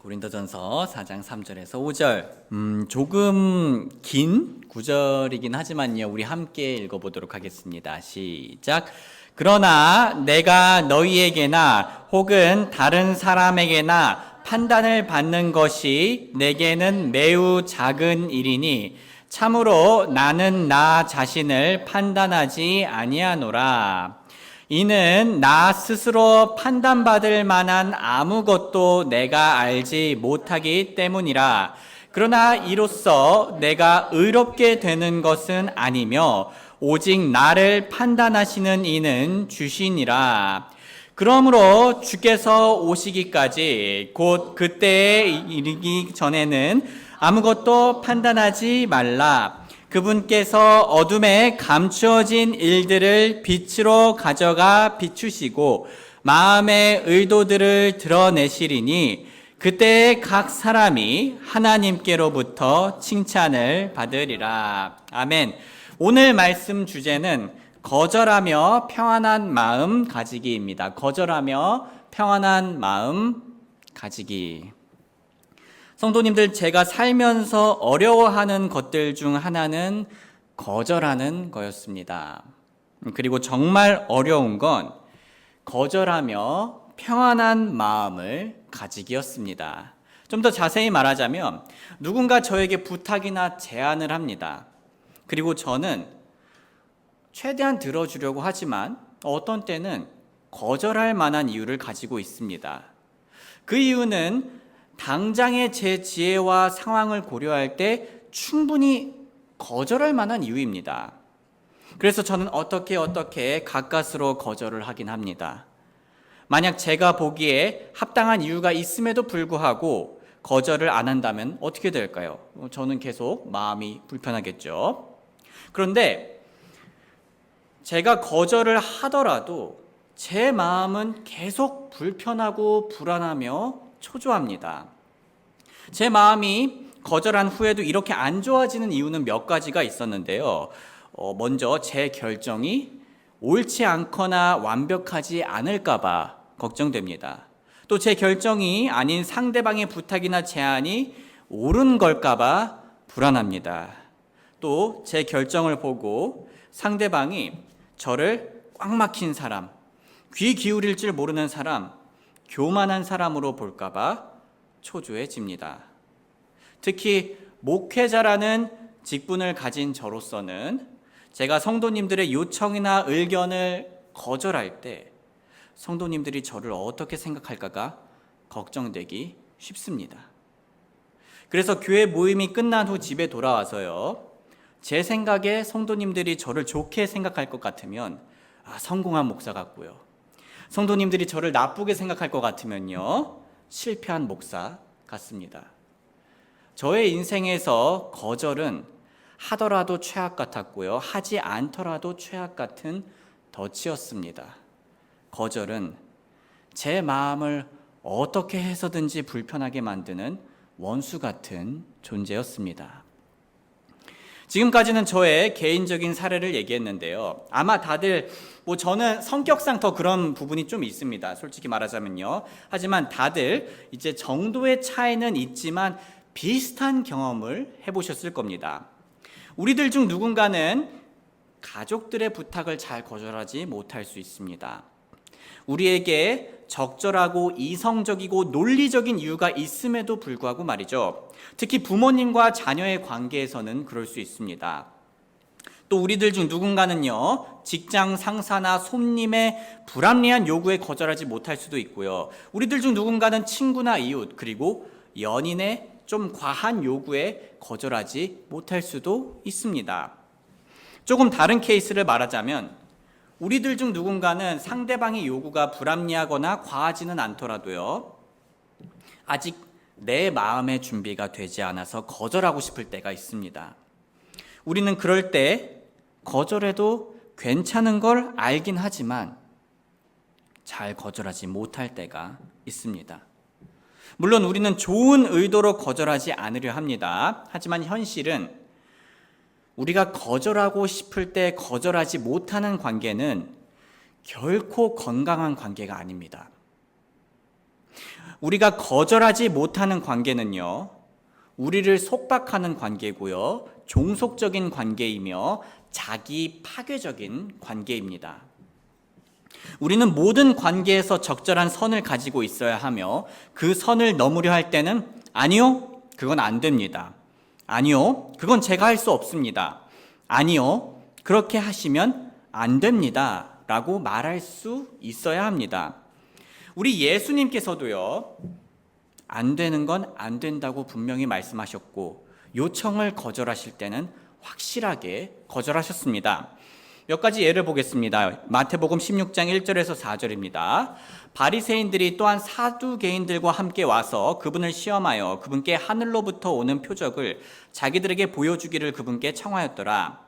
고린도전서 4장 3절에서 5절 조금 긴 구절이긴 하지만요, 우리 함께 읽어보도록 하겠습니다. 시작. 그러나 내가 너희에게나 혹은 다른 사람에게나 판단을 받는 것이 내게는 매우 작은 일이니 참으로 나는 나 자신을 판단하지 아니하노라. 이는 나 스스로 판단받을 만한 아무것도 내가 알지 못하기 때문이라. 그러나 이로써 내가 의롭게 되는 것은 아니며 오직 나를 판단하시는 이는 주시니라. 그러므로 주께서 오시기까지 곧 그때에 이르기 전에는 아무것도 판단하지 말라. 그분께서 어둠에 감추어진 일들을 빛으로 가져가 비추시고 마음의 의도들을 드러내시리니 그때 각 사람이 하나님께로부터 칭찬을 받으리라. 아멘. 오늘 말씀 주제는 거절하며 평안한 마음 가지기입니다. 거절하며 평안한 마음 가지기. 성도님들, 제가 살면서 어려워하는 것들 중 하나는 거절하는 거였습니다. 그리고 정말 어려운 건 거절하며 평안한 마음을 가지기였습니다. 좀 더 자세히 말하자면 누군가 저에게 부탁이나 제안을 합니다. 그리고 저는 최대한 들어주려고 하지만 어떤 때는 거절할 만한 이유를 가지고 있습니다. 그 이유는 당장의 제 지혜와 상황을 고려할 때 충분히 거절할 만한 이유입니다. 그래서 저는 어떻게 가까스로 거절을 하긴 합니다. 만약 제가 보기에 합당한 이유가 있음에도 불구하고 거절을 안 한다면 어떻게 될까요? 저는 계속 마음이 불편하겠죠. 그런데 제가 거절을 하더라도 제 마음은 계속 불편하고 불안하며 초조합니다. 제 마음이 거절한 후에도 이렇게 안 좋아지는 이유는 몇 가지가 있었는데요. 먼저 제 결정이 옳지 않거나 완벽하지 않을까봐 걱정됩니다. 또 제 결정이 아닌 상대방의 부탁이나 제안이 옳은 걸까봐 불안합니다. 또 제 결정을 보고 상대방이 저를 꽉 막힌 사람, 귀 기울일 줄 모르는 사람, 교만한 사람으로 볼까봐 초조해집니다. 특히 목회자라는 직분을 가진 저로서는 제가 성도님들의 요청이나 의견을 거절할 때 성도님들이 저를 어떻게 생각할까가 걱정되기 쉽습니다. 그래서 교회 모임이 끝난 후 집에 돌아와서요, 제 생각에 성도님들이 저를 좋게 생각할 것 같으면 성공한 목사 같고요, 성도님들이 저를 나쁘게 생각할 것 같으면요, 실패한 목사 같습니다. 저의 인생에서 거절은 하더라도 최악 같았고요, 하지 않더라도 최악 같은 덫이었습니다. 거절은 제 마음을 어떻게 해서든지 불편하게 만드는 원수 같은 존재였습니다. 지금까지는 저의 개인적인 사례를 얘기했는데요. 아마 다들 저는 성격상 더 그런 부분이 좀 있습니다. 솔직히 말하자면요. 하지만 다들 이제 정도의 차이는 있지만 비슷한 경험을 해보셨을 겁니다. 우리들 중 누군가는 가족들의 부탁을 잘 거절하지 못할 수 있습니다. 우리에게 적절하고 이성적이고 논리적인 이유가 있음에도 불구하고 말이죠. 특히 부모님과 자녀의 관계에서는 그럴 수 있습니다. 또 우리들 중 누군가는요, 직장 상사나 손님의 불합리한 요구에 거절하지 못할 수도 있고요. 우리들 중 누군가는 친구나 이웃, 그리고 연인의 좀 과한 요구에 거절하지 못할 수도 있습니다. 조금 다른 케이스를 말하자면 우리들 중 누군가는 상대방의 요구가 불합리하거나 과하지는 않더라도요, 아직 내 마음의 준비가 되지 않아서 거절하고 싶을 때가 있습니다. 우리는 그럴 때 거절해도 괜찮은 걸 알긴 하지만 잘 거절하지 못할 때가 있습니다. 물론 우리는 좋은 의도로 거절하지 않으려 합니다. 하지만 현실은 우리가 거절하고 싶을 때 거절하지 못하는 관계는 결코 건강한 관계가 아닙니다. 우리가 거절하지 못하는 관계는요, 우리를 속박하는 관계고요, 종속적인 관계이며 자기 파괴적인 관계입니다. 우리는 모든 관계에서 적절한 선을 가지고 있어야 하며 그 선을 넘으려 할 때는 아니요, 그건 안 됩니다. 아니요, 그건 제가 할 수 없습니다. 아니요, 그렇게 하시면 안 됩니다. 라고 말할 수 있어야 합니다. 우리 예수님께서도요, 안 되는 건 안 된다고 분명히 말씀하셨고 요청을 거절하실 때는 확실하게 거절하셨습니다. 몇 가지 예를 보겠습니다. 마태복음 16장 1절에서 4절입니다. 바리새인들이 또한 사두개인들과 함께 와서 그분을 시험하여 그분께 하늘로부터 오는 표적을 자기들에게 보여주기를 그분께 청하였더라.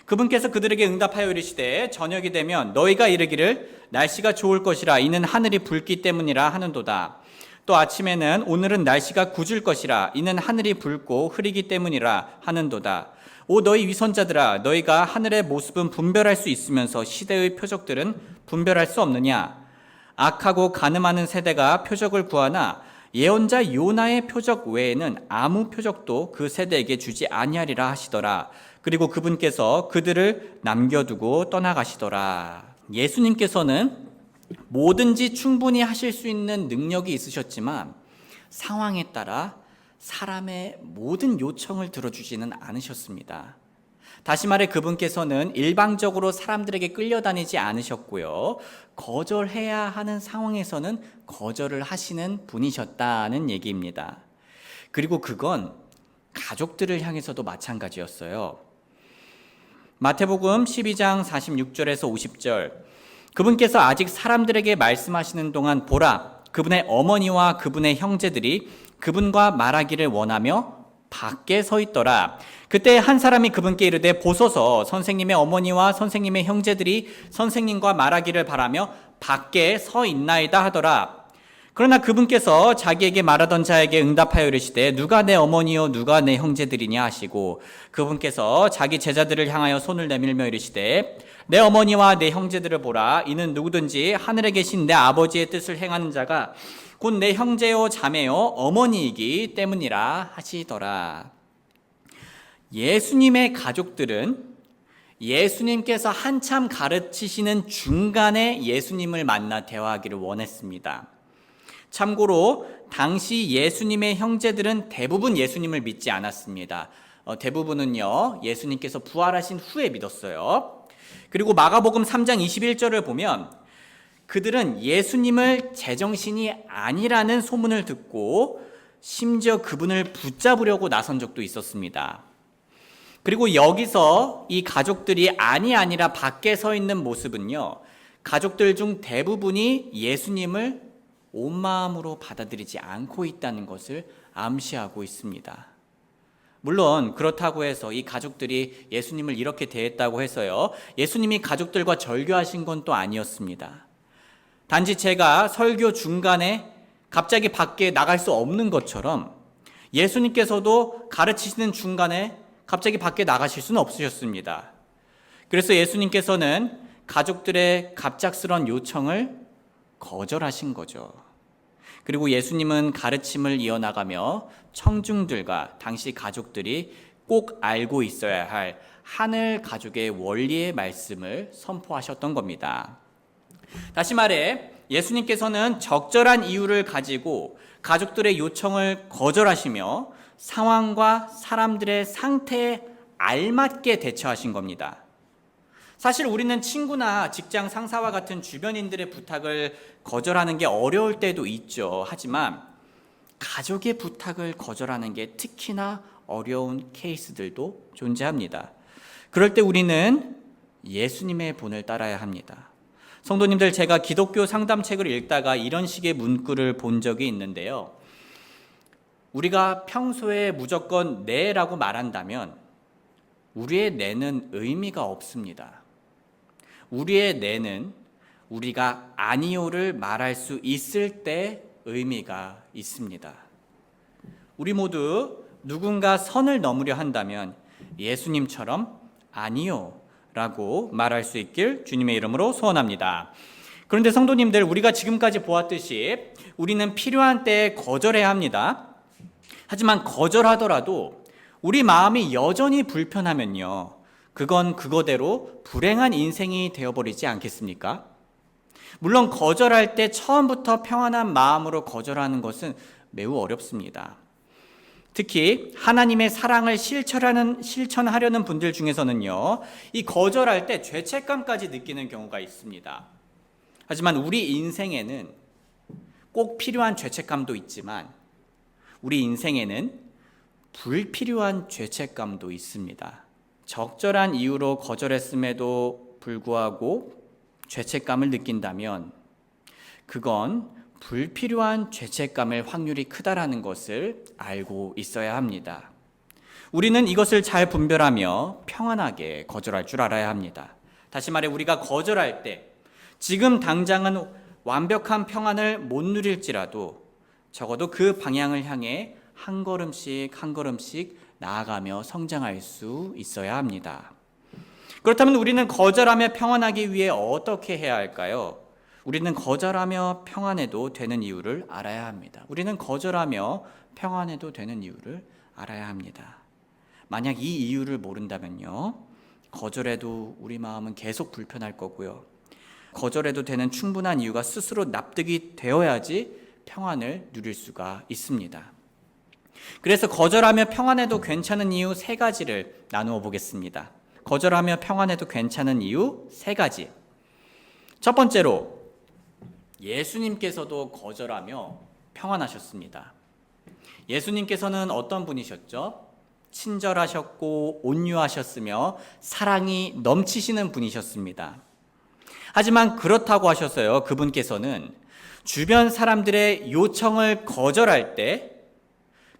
그분께서 그들에게 응답하여 이르시되 저녁이 되면 너희가 이르기를 날씨가 좋을 것이라 이는 하늘이 붉기 때문이라 하는도다. 또 아침에는 오늘은 날씨가 굳을 것이라 이는 하늘이 붉고 흐리기 때문이라 하는도다. 오 너희 위선자들아, 너희가 하늘의 모습은 분별할 수 있으면서 시대의 표적들은 분별할 수 없느냐? 악하고 간음하는 세대가 표적을 구하나 예언자 요나의 표적 외에는 아무 표적도 그 세대에게 주지 아니하리라 하시더라. 그리고 그분께서 그들을 남겨두고 떠나가시더라. 예수님께서는 뭐든지 충분히 하실 수 있는 능력이 있으셨지만 상황에 따라 사람의 모든 요청을 들어주지는 않으셨습니다. 다시 말해 그분께서는 일방적으로 사람들에게 끌려다니지 않으셨고요. 거절해야 하는 상황에서는 거절을 하시는 분이셨다는 얘기입니다. 그리고 그건 가족들을 향해서도 마찬가지였어요. 마태복음 12장 46절에서 50절, 그분께서 아직 사람들에게 말씀하시는 동안 보라, 그분의 어머니와 그분의 형제들이 그분과 말하기를 원하며 밖에 서 있더라. 그때 한 사람이 그분께 이르되 보소서, 선생님의 어머니와 선생님의 형제들이 선생님과 말하기를 바라며 밖에 서 있나이다 하더라. 그러나 그분께서 자기에게 말하던 자에게 응답하여 이르시되 누가 내 어머니요 누가 내 형제들이냐 하시고 그분께서 자기 제자들을 향하여 손을 내밀며 이르시되 내 어머니와 내 형제들을 보라. 이는 누구든지 하늘에 계신 내 아버지의 뜻을 행하는 자가 곧 내 형제요 자매요 어머니이기 때문이라 하시더라. 예수님의 가족들은 예수님께서 한참 가르치시는 중간에 예수님을 만나 대화하기를 원했습니다. 참고로 당시 예수님의 형제들은 대부분 예수님을 믿지 않았습니다. 대부분은요 예수님께서 부활하신 후에 믿었어요. 그리고 마가복음 3장 21절을 보면 그들은 예수님을 제정신이 아니라는 소문을 듣고 심지어 그분을 붙잡으려고 나선 적도 있었습니다. 그리고 여기서 이 가족들이 아니라 밖에 서 있는 모습은요, 가족들 중 대부분이 예수님을 온 마음으로 받아들이지 않고 있다는 것을 암시하고 있습니다. 물론 그렇다고 해서 이 가족들이 예수님을 이렇게 대했다고 해서요, 예수님이 가족들과 절교하신 건 또 아니었습니다. 단지 제가 설교 중간에 갑자기 밖에 나갈 수 없는 것처럼 예수님께서도 가르치시는 중간에 갑자기 밖에 나가실 수는 없으셨습니다. 그래서 예수님께서는 가족들의 갑작스런 요청을 거절하신 거죠. 그리고 예수님은 가르침을 이어나가며 청중들과 당시 가족들이 꼭 알고 있어야 할 하늘 가족의 원리의 말씀을 선포하셨던 겁니다. 다시 말해 예수님께서는 적절한 이유를 가지고 가족들의 요청을 거절하시며 상황과 사람들의 상태에 알맞게 대처하신 겁니다. 사실 우리는 친구나 직장 상사와 같은 주변인들의 부탁을 거절하는 게 어려울 때도 있죠. 하지만 가족의 부탁을 거절하는 게 특히나 어려운 케이스들도 존재합니다. 그럴 때 우리는 예수님의 본을 따라야 합니다. 성도님들, 제가 기독교 상담책을 읽다가 이런 식의 문구를 본 적이 있는데요. 우리가 평소에 무조건 네라고 말한다면 우리의 네는 의미가 없습니다. 우리의 네는 우리가 아니요를 말할 수 있을 때 의미가 있습니다. 우리 모두 누군가 선을 넘으려 한다면 예수님처럼 아니요 라고 말할 수 있길 주님의 이름으로 소원합니다. 그런데 성도님들, 우리가 지금까지 보았듯이 우리는 필요한 때에 거절해야 합니다. 하지만 거절하더라도 우리 마음이 여전히 불편하면요, 그건 그거대로 불행한 인생이 되어버리지 않겠습니까? 물론 거절할 때 처음부터 평안한 마음으로 거절하는 것은 매우 어렵습니다. 특히 하나님의 사랑을 실천하려는 분들 중에서는요, 이 거절할 때 죄책감까지 느끼는 경우가 있습니다. 하지만 우리 인생에는 꼭 필요한 죄책감도 있지만 우리 인생에는 불필요한 죄책감도 있습니다. 적절한 이유로 거절했음에도 불구하고 죄책감을 느낀다면 그건 불필요한 죄책감일 확률이 크다라는 것을 알고 있어야 합니다. 우리는 이것을 잘 분별하며 평안하게 거절할 줄 알아야 합니다. 다시 말해, 우리가 거절할 때 지금 당장은 완벽한 평안을 못 누릴지라도 적어도 그 방향을 향해 한 걸음씩 한 걸음씩 나아가며 성장할 수 있어야 합니다. 그렇다면 우리는 거절하며 평안하기 위해 어떻게 해야 할까요? 우리는 거절하며 평안해도 되는 이유를 알아야 합니다. 우리는 거절하며 평안해도 되는 이유를 알아야 합니다. 만약 이 이유를 모른다면요, 거절해도 우리 마음은 계속 불편할 거고요, 거절해도 되는 충분한 이유가 스스로 납득이 되어야지 평안을 누릴 수가 있습니다. 그래서 거절하며 평안해도 괜찮은 이유 3가지를 나누어 보겠습니다. 거절하며 평안해도 괜찮은 이유 3가지. 첫 번째로, 예수님께서도 거절하며 평안하셨습니다. 예수님께서는 어떤 분이셨죠? 친절하셨고 온유하셨으며 사랑이 넘치시는 분이셨습니다. 하지만 그렇다고 하셨어요. 그분께서는 주변 사람들의 요청을 거절할 때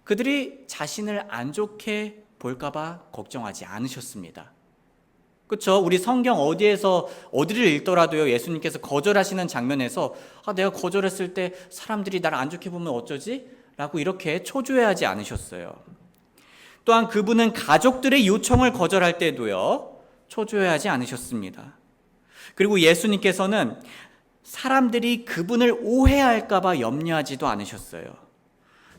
그들이 자신을 안 좋게 볼까봐 걱정하지 않으셨습니다. 그렇죠? 우리 성경 어디를 읽더라도요, 예수님께서 거절하시는 장면에서 내가 거절했을 때 사람들이 나를 안 좋게 보면 어쩌지? 라고 이렇게 초조해하지 않으셨어요. 또한 그분은 가족들의 요청을 거절할 때도요, 초조해하지 않으셨습니다. 그리고 예수님께서는 사람들이 그분을 오해할까봐 염려하지도 않으셨어요.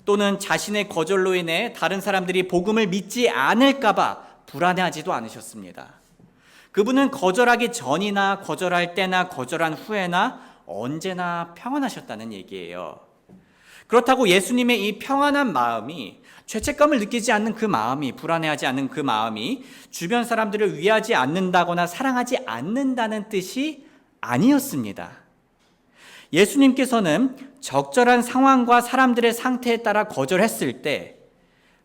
또는 자신의 거절로 인해 다른 사람들이 복음을 믿지 않을까봐 불안해하지도 않으셨습니다. 그분은 거절하기 전이나 거절할 때나 거절한 후에나 언제나 평안하셨다는 얘기예요. 그렇다고 예수님의 이 평안한 마음이, 죄책감을 느끼지 않는 그 마음이, 불안해하지 않는 그 마음이 주변 사람들을 위하지 않는다거나 사랑하지 않는다는 뜻이 아니었습니다. 예수님께서는 적절한 상황과 사람들의 상태에 따라 거절했을 때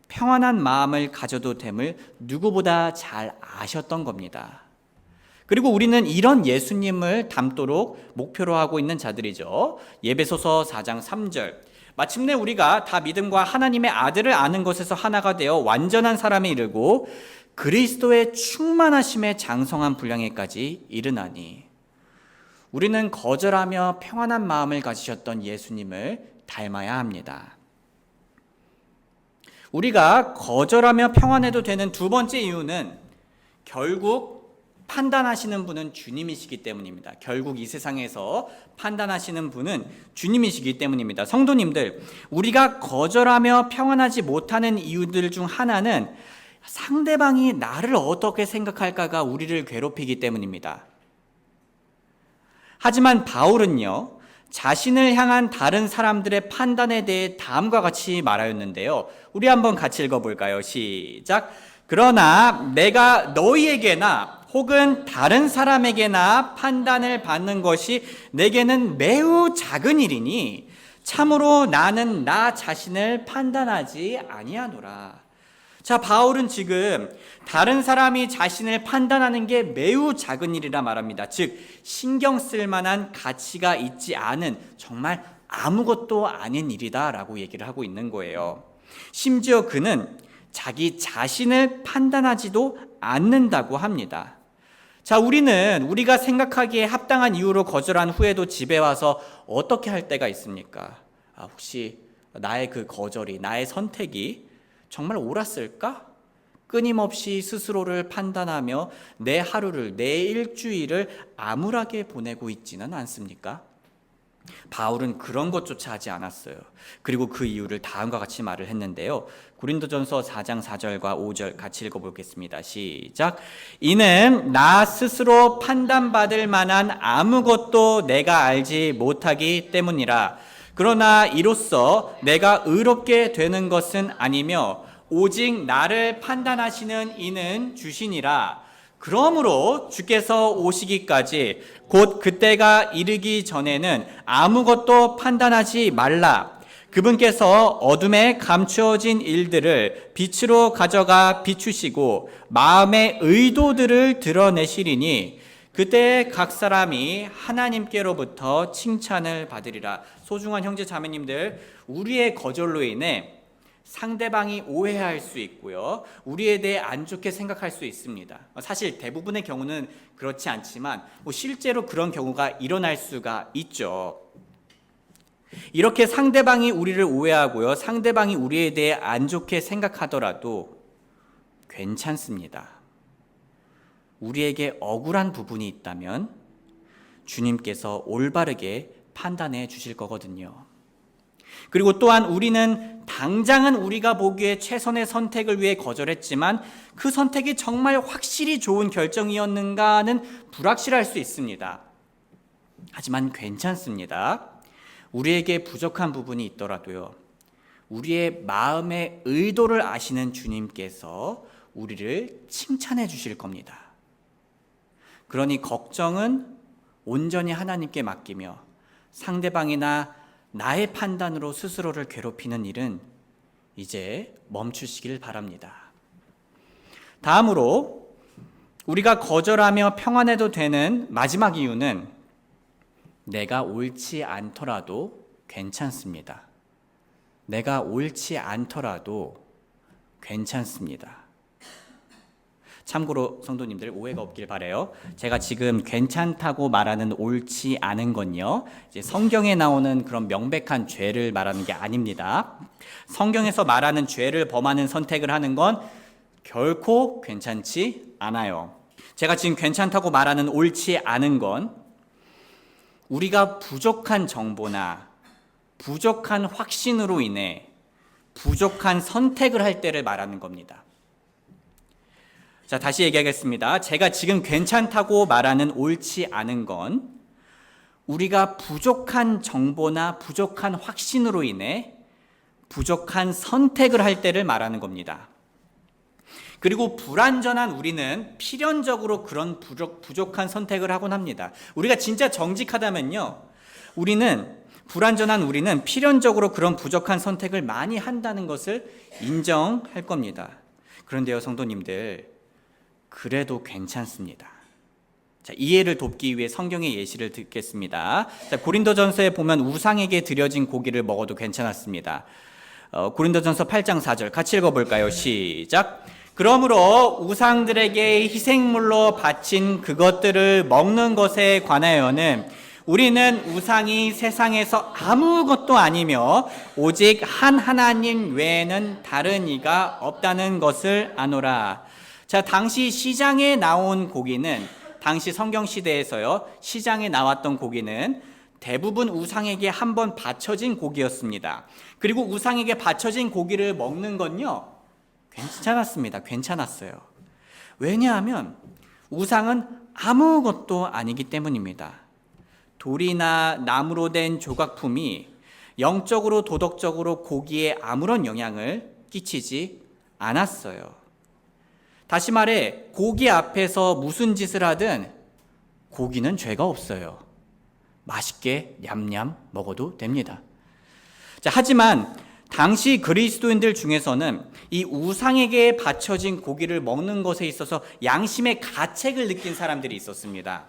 평안한 마음을 가져도 됨을 누구보다 잘 아셨던 겁니다. 그리고 우리는 이런 예수님을 닮도록 목표로 하고 있는 자들이죠. 에베소서 4장 3절. 마침내 우리가 다 믿음과 하나님의 아들을 아는 것에서 하나가 되어 완전한 사람에 이르고 그리스도의 충만하심에 장성한 분량에까지 이르나니. 우리는 거절하며 평안한 마음을 가지셨던 예수님을 닮아야 합니다. 우리가 거절하며 평안해도 되는 두 번째 이유는 결국 판단하시는 분은 주님이시기 때문입니다. 결국 이 세상에서 판단하시는 분은 주님이시기 때문입니다. 성도님들, 우리가 거절하며 평안하지 못하는 이유들 중 하나는 상대방이 나를 어떻게 생각할까가 우리를 괴롭히기 때문입니다. 하지만 바울은요, 자신을 향한 다른 사람들의 판단에 대해 다음과 같이 말하였는데요. 우리 한번 같이 읽어볼까요? 시작. 그러나 내가 너희에게나 혹은 다른 사람에게나 판단을 받는 것이 내게는 매우 작은 일이니 참으로 나는 나 자신을 판단하지 아니하노라. 자, 바울은 지금 다른 사람이 자신을 판단하는 게 매우 작은 일이라 말합니다. 즉, 신경 쓸 만한 가치가 있지 않은 정말 아무것도 아닌 일이다라고 얘기를 하고 있는 거예요. 심지어 그는 자기 자신을 판단하지도 않는다고 합니다. 자, 우리가 생각하기에 합당한 이유로 거절한 후에도 집에 와서 어떻게 할 때가 있습니까? 혹시 나의 그 거절이, 나의 선택이 정말 옳았을까? 끊임없이 스스로를 판단하며 내 하루를, 내 일주일을 암울하게 보내고 있지는 않습니까? 바울은 그런 것조차 하지 않았어요. 그리고 그 이유를 다음과 같이 말을 했는데요. 고린도전서 4장 4절과 5절 같이 읽어보겠습니다. 시작. 이는 나 스스로 판단받을 만한 아무것도 내가 알지 못하기 때문이라. 그러나 이로써 내가 의롭게 되는 것은 아니며 오직 나를 판단하시는 이는 주시니라. 그러므로 주께서 오시기까지 곧 그때가 이르기 전에는 아무것도 판단하지 말라. 그분께서 어둠에 감추어진 일들을 빛으로 가져가 비추시고 마음의 의도들을 드러내시리니 그때 각 사람이 하나님께로부터 칭찬을 받으리라. 소중한 형제 자매님들, 우리의 거절로 인해 상대방이 오해할 수 있고요. 우리에 대해 안 좋게 생각할 수 있습니다. 사실 대부분의 경우는 그렇지 않지만 실제로 그런 경우가 일어날 수가 있죠. 이렇게 상대방이 우리를 오해하고요. 상대방이 우리에 대해 안 좋게 생각하더라도 괜찮습니다. 우리에게 억울한 부분이 있다면 주님께서 올바르게 판단해 주실 거거든요. 그리고 또한 우리는 당장은 우리가 보기에 최선의 선택을 위해 거절했지만 그 선택이 정말 확실히 좋은 결정이었는가는 불확실할 수 있습니다. 하지만 괜찮습니다. 우리에게 부족한 부분이 있더라도요. 우리의 마음의 의도를 아시는 주님께서 우리를 칭찬해 주실 겁니다. 그러니 걱정은 온전히 하나님께 맡기며 상대방이나 나의 판단으로 스스로를 괴롭히는 일은 이제 멈추시길 바랍니다. 다음으로 우리가 거절하며 평안해도 되는 마지막 이유는 내가 옳지 않더라도 괜찮습니다. 내가 옳지 않더라도 괜찮습니다. 참고로 성도님들 오해가 없길 바라요. 제가 지금 괜찮다고 말하는 옳지 않은 건요, 이제 성경에 나오는 그런 명백한 죄를 말하는 게 아닙니다. 성경에서 말하는 죄를 범하는 선택을 하는 건 결코 괜찮지 않아요. 제가 지금 괜찮다고 말하는 옳지 않은 건 우리가 부족한 정보나 부족한 확신으로 인해 부족한 선택을 할 때를 말하는 겁니다. 자, 다시 얘기하겠습니다. 제가 지금 괜찮다고 말하는 옳지 않은 건 우리가 부족한 정보나 부족한 확신으로 인해 부족한 선택을 할 때를 말하는 겁니다. 그리고 불완전한 우리는 필연적으로 그런 부족한 선택을 하곤 합니다. 우리가 진짜 정직하다면요, 불완전한 우리는 필연적으로 그런 부족한 선택을 많이 한다는 것을 인정할 겁니다. 그런데요, 성도님들, 그래도 괜찮습니다. 자, 이해를 돕기 위해 성경의 예시를 듣겠습니다. 자, 고린도전서에 보면 우상에게 드려진 고기를 먹어도 괜찮았습니다. 고린도전서 8장 4절 같이 읽어볼까요? 시작. 그러므로 우상들에게 희생물로 바친 그것들을 먹는 것에 관하여는 우리는 우상이 세상에서 아무것도 아니며 오직 한 하나님 외에는 다른 이가 없다는 것을 아노라. 자, 당시 시장에 나온 고기는, 당시 성경 시대에서요, 시장에 나왔던 고기는 대부분 우상에게 한번 바쳐진 고기였습니다. 그리고 우상에게 바쳐진 고기를 먹는 건요, 괜찮았습니다. 괜찮았어요. 왜냐하면 우상은 아무것도 아니기 때문입니다. 돌이나 나무로 된 조각품이 영적으로 도덕적으로 고기에 아무런 영향을 끼치지 않았어요. 다시 말해 고기 앞에서 무슨 짓을 하든 고기는 죄가 없어요. 맛있게 냠냠 먹어도 됩니다. 자, 하지만 당시 그리스도인들 중에서는 이 우상에게 바쳐진 고기를 먹는 것에 있어서 양심의 가책을 느낀 사람들이 있었습니다.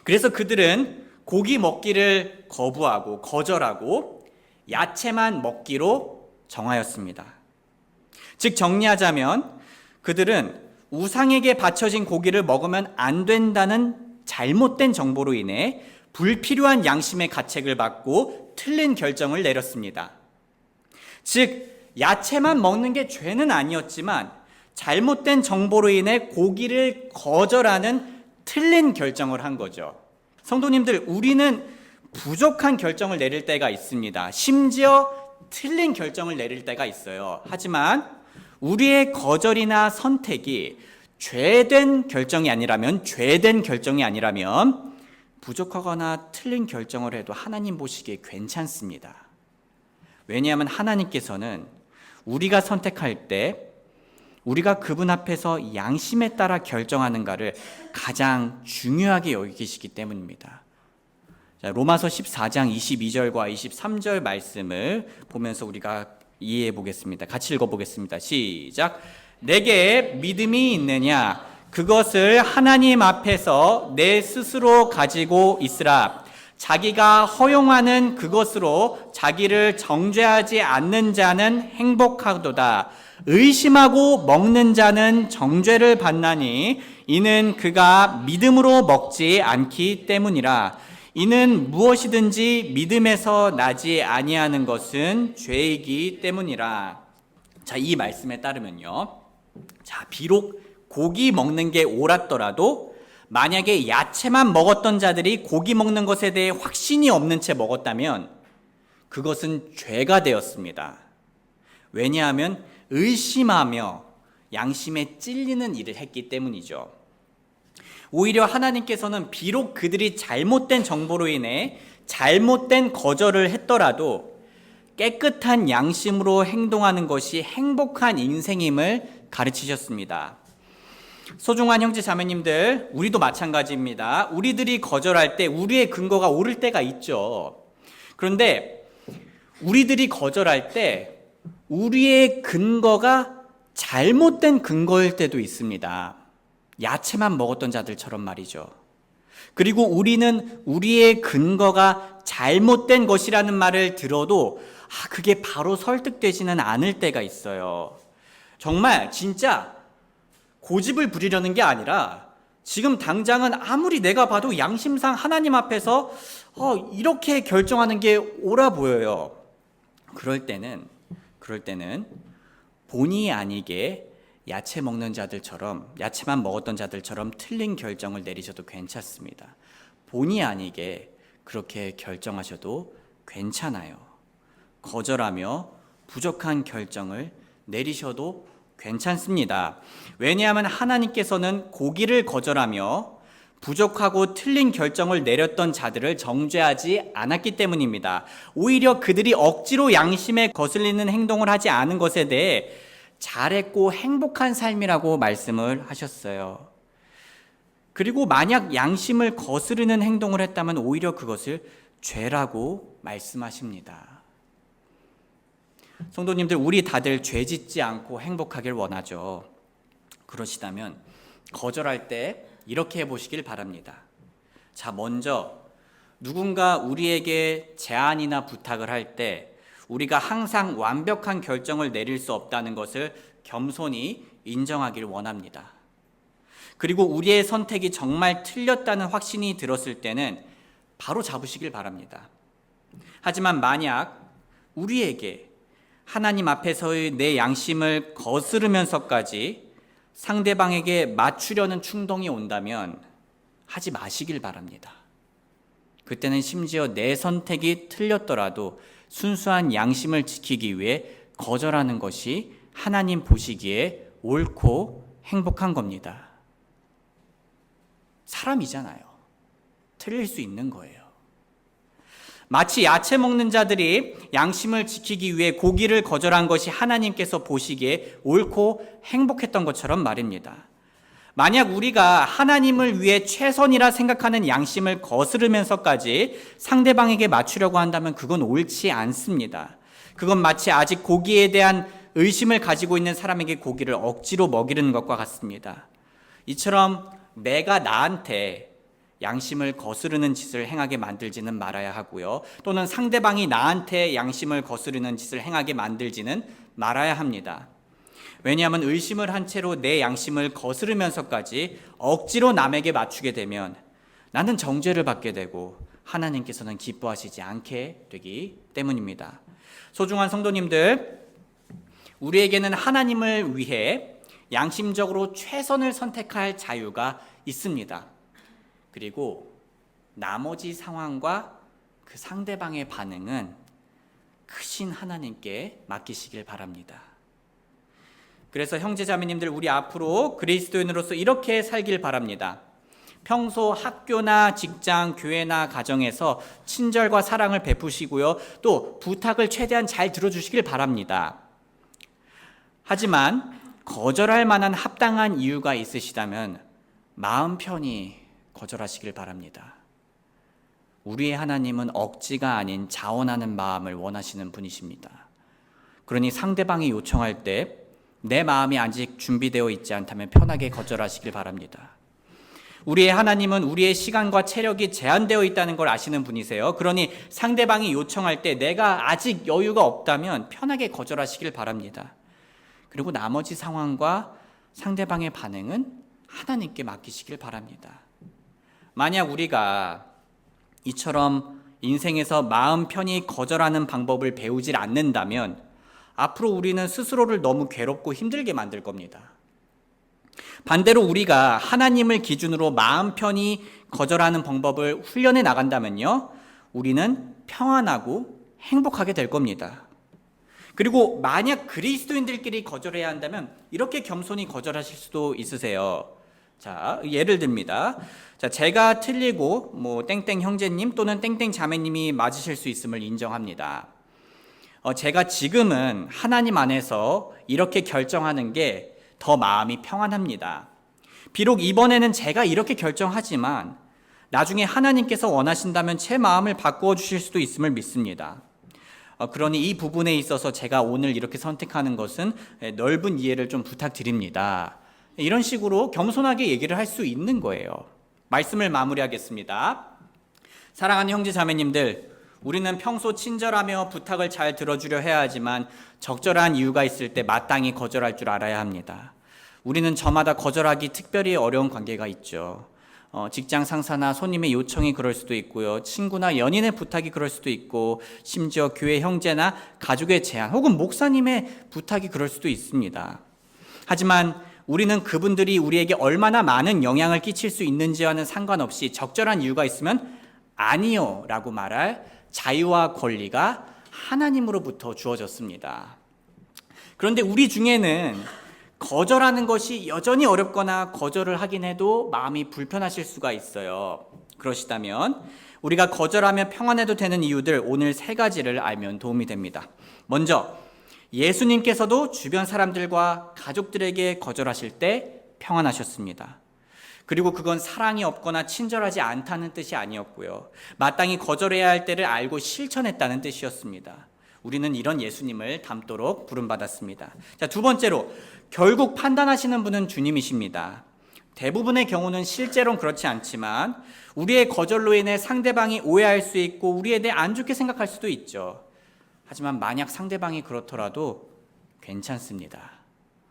그래서 그들은 고기 먹기를 거부하고 거절하고 야채만 먹기로 정하였습니다. 즉 정리하자면 그들은 우상에게 바쳐진 고기를 먹으면 안 된다는 잘못된 정보로 인해 불필요한 양심의 가책을 받고 틀린 결정을 내렸습니다. 즉 야채만 먹는 게 죄는 아니었지만 잘못된 정보로 인해 고기를 거절하는 틀린 결정을 한 거죠. 성도님들, 우리는 부족한 결정을 내릴 때가 있습니다. 심지어 틀린 결정을 내릴 때가 있어요. 하지만 우리의 거절이나 선택이 죄된 결정이 아니라면, 부족하거나 틀린 결정을 해도 하나님 보시기에 괜찮습니다. 왜냐하면 하나님께서는 우리가 선택할 때 우리가 그분 앞에서 양심에 따라 결정하는가를 가장 중요하게 여기시기 때문입니다. 자, 로마서 14장 22절과 23절 말씀을 보면서 우리가 이해해 보겠습니다. 같이 읽어보겠습니다. 시작. 내게 믿음이 있느냐? 그것을 하나님 앞에서 내 스스로 가지고 있으라. 자기가 허용하는 그것으로 자기를 정죄하지 않는 자는 행복하도다. 의심하고 먹는 자는 정죄를 받나니 이는 그가 믿음으로 먹지 않기 때문이라. 이는 무엇이든지 믿음에서 나지 아니하는 것은 죄이기 때문이라. 자, 이 말씀에 따르면요. 자, 비록 고기 먹는 게 옳았더라도 만약에 야채만 먹었던 자들이 고기 먹는 것에 대해 확신이 없는 채 먹었다면 그것은 죄가 되었습니다. 왜냐하면 의심하며 양심에 찔리는 일을 했기 때문이죠. 오히려 하나님께서는 비록 그들이 잘못된 정보로 인해 잘못된 거절을 했더라도 깨끗한 양심으로 행동하는 것이 행복한 인생임을 가르치셨습니다. 소중한 형제 자매님들, 우리도 마찬가지입니다. 우리들이 거절할 때 우리의 근거가 옳을 때가 있죠. 그런데 우리들이 거절할 때 우리의 근거가 잘못된 근거일 때도 있습니다. 야채만 먹었던 자들처럼 말이죠. 그리고 우리는 우리의 근거가 잘못된 것이라는 말을 들어도 그게 바로 설득되지는 않을 때가 있어요. 정말 진짜 고집을 부리려는 게 아니라 지금 당장은 아무리 내가 봐도 양심상 하나님 앞에서 이렇게 결정하는 게 옳아 보여요. 그럴 때는 본의 아니게 야채만 먹었던 자들처럼 틀린 결정을 내리셔도 괜찮습니다. 본의 아니게 그렇게 결정하셔도 괜찮아요. 거절하며 부족한 결정을 내리셔도 괜찮습니다. 왜냐하면 하나님께서는 고기를 거절하며 부족하고 틀린 결정을 내렸던 자들을 정죄하지 않았기 때문입니다. 오히려 그들이 억지로 양심에 거슬리는 행동을 하지 않은 것에 대해 잘했고 행복한 삶이라고 말씀을 하셨어요. 그리고 만약 양심을 거스르는 행동을 했다면 오히려 그것을 죄라고 말씀하십니다. 성도님들, 우리 다들 죄 짓지 않고 행복하길 원하죠. 그러시다면 거절할 때 이렇게 해보시길 바랍니다. 자, 먼저 누군가 우리에게 제안이나 부탁을 할 때 우리가 항상 완벽한 결정을 내릴 수 없다는 것을 겸손히 인정하길 원합니다. 그리고 우리의 선택이 정말 틀렸다는 확신이 들었을 때는 바로 잡으시길 바랍니다. 하지만 만약 우리에게 하나님 앞에서의 내 양심을 거스르면서까지 상대방에게 맞추려는 충동이 온다면 하지 마시길 바랍니다. 그때는 심지어 내 선택이 틀렸더라도 순수한 양심을 지키기 위해 거절하는 것이 하나님 보시기에 옳고 행복한 겁니다. 사람이잖아요. 틀릴 수 있는 거예요. 마치 야채 먹는 자들이 양심을 지키기 위해 고기를 거절한 것이 하나님께서 보시기에 옳고 행복했던 것처럼 말입니다. 만약 우리가 하나님을 위해 최선이라 생각하는 양심을 거스르면서까지 상대방에게 맞추려고 한다면 그건 옳지 않습니다. 그건 마치 아직 고기에 대한 의심을 가지고 있는 사람에게 고기를 억지로 먹이는 것과 같습니다. 이처럼 내가 나한테 양심을 거스르는 짓을 행하게 만들지는 말아야 하고요. 또는 상대방이 나한테 양심을 거스르는 짓을 행하게 만들지는 말아야 합니다. 왜냐하면 의심을 한 채로 내 양심을 거스르면서까지 억지로 남에게 맞추게 되면 나는 정죄를 받게 되고 하나님께서는 기뻐하시지 않게 되기 때문입니다. 소중한 성도님들, 우리에게는 하나님을 위해 양심적으로 최선을 선택할 자유가 있습니다. 그리고 나머지 상황과 그 상대방의 반응은 크신 하나님께 맡기시길 바랍니다. 그래서 형제자매님들, 우리 앞으로 그리스도인으로서 이렇게 살길 바랍니다. 평소 학교나 직장, 교회나 가정에서 친절과 사랑을 베푸시고요. 또 부탁을 최대한 잘 들어주시길 바랍니다. 하지만 거절할 만한 합당한 이유가 있으시다면 마음 편히 거절하시길 바랍니다. 우리의 하나님은 억지가 아닌 자원하는 마음을 원하시는 분이십니다. 그러니 상대방이 요청할 때 내 마음이 아직 준비되어 있지 않다면 편하게 거절하시길 바랍니다. 우리의 하나님은 우리의 시간과 체력이 제한되어 있다는 걸 아시는 분이세요. 그러니 상대방이 요청할 때 내가 아직 여유가 없다면 편하게 거절하시길 바랍니다. 그리고 나머지 상황과 상대방의 반응은 하나님께 맡기시길 바랍니다. 만약 우리가 이처럼 인생에서 마음 편히 거절하는 방법을 배우질 않는다면 앞으로 우리는 스스로를 너무 괴롭고 힘들게 만들 겁니다. 반대로 우리가 하나님을 기준으로 마음 편히 거절하는 방법을 훈련해 나간다면요, 우리는 평안하고 행복하게 될 겁니다. 그리고 만약 그리스도인들끼리 거절해야 한다면 이렇게 겸손히 거절하실 수도 있으세요. 자, 예를 듭니다. 자, 제가 틀리고 땡땡 형제님 또는 땡땡 자매님이 맞으실 수 있음을 인정합니다. 제가 지금은 하나님 안에서 이렇게 결정하는 게 더 마음이 평안합니다. 비록 이번에는 제가 이렇게 결정하지만 나중에 하나님께서 원하신다면 제 마음을 바꾸어 주실 수도 있음을 믿습니다. 그러니 이 부분에 있어서 제가 오늘 이렇게 선택하는 것은 넓은 이해를 좀 부탁드립니다. 이런 식으로 겸손하게 얘기를 할 수 있는 거예요. 말씀을 마무리하겠습니다. 사랑하는 형제 자매님들, 우리는 평소 친절하며 부탁을 잘 들어주려 해야 하지만 적절한 이유가 있을 때 마땅히 거절할 줄 알아야 합니다. 우리는 저마다 거절하기 특별히 어려운 관계가 있죠. 직장 상사나 손님의 요청이 그럴 수도 있고요. 친구나 연인의 부탁이 그럴 수도 있고, 심지어 교회 형제나 가족의 제안 혹은 목사님의 부탁이 그럴 수도 있습니다. 하지만 우리는 그분들이 우리에게 얼마나 많은 영향을 끼칠 수 있는지와는 상관없이 적절한 이유가 있으면 아니요 라고 말할 자유와 권리가 하나님으로부터 주어졌습니다. 그런데 우리 중에는 거절하는 것이 여전히 어렵거나 거절을 하긴 해도 마음이 불편하실 수가 있어요. 그러시다면 우리가 거절하면 평안해도 되는 이유들 오늘 3가지를 알면 도움이 됩니다. 먼저, 예수님께서도 주변 사람들과 가족들에게 거절하실 때 평안하셨습니다. 그리고 그건 사랑이 없거나 친절하지 않다는 뜻이 아니었고요. 마땅히 거절해야 할 때를 알고 실천했다는 뜻이었습니다. 우리는 이런 예수님을 닮도록 부름받았습니다. 자, 2번째로, 결국 판단하시는 분은 주님이십니다. 대부분의 경우는 실제로는 그렇지 않지만 우리의 거절로 인해 상대방이 오해할 수 있고 우리에 대해 안 좋게 생각할 수도 있죠. 하지만 만약 상대방이 그렇더라도 괜찮습니다.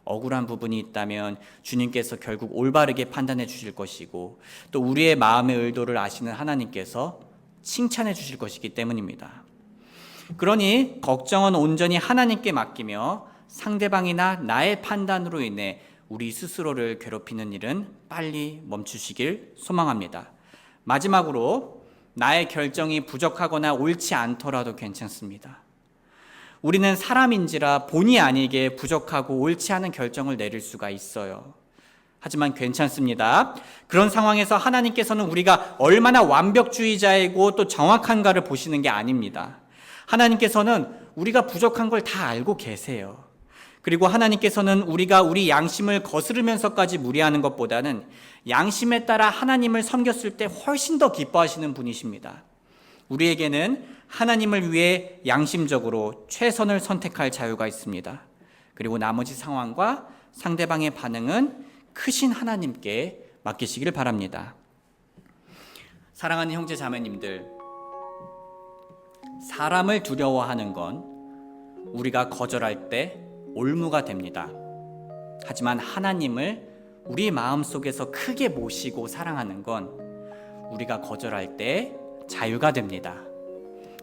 억울한 부분이 있다면 주님께서 결국 올바르게 판단해 주실 것이고 또 우리의 마음의 의도를 아시는 하나님께서 칭찬해 주실 것이기 때문입니다. 그러니 걱정은 온전히 하나님께 맡기며 상대방이나 나의 판단으로 인해 우리 스스로를 괴롭히는 일은 빨리 멈추시길 소망합니다. 마지막으로, 나의 결정이 부족하거나 옳지 않더라도 괜찮습니다. 우리는 사람인지라 본의 아니게 부족하고 옳지 않은 결정을 내릴 수가 있어요. 하지만 괜찮습니다. 그런 상황에서 하나님께서는 우리가 얼마나 완벽주의자이고 또 정확한가를 보시는 게 아닙니다. 하나님께서는 우리가 부족한 걸 다 알고 계세요. 그리고 하나님께서는 우리가 우리 양심을 거스르면서까지 무리하는 것보다는 양심에 따라 하나님을 섬겼을 때 훨씬 더 기뻐하시는 분이십니다. 우리에게는 하나님을 위해 양심적으로 최선을 선택할 자유가 있습니다. 그리고 나머지 상황과 상대방의 반응은 크신 하나님께 맡기시기를 바랍니다. 사랑하는 형제 자매님들, 사람을 두려워하는 건 우리가 거절할 때 올무가 됩니다. 하지만 하나님을 우리 마음속에서 크게 모시고 사랑하는 건 우리가 거절할 때 자유가 됩니다.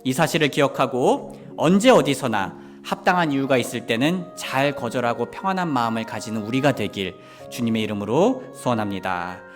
이 사실을 기억하고 언제 어디서나 합당한 이유가 있을 때는 잘 거절하고 평안한 마음을 가지는 우리가 되길 주님의 이름으로 소원합니다.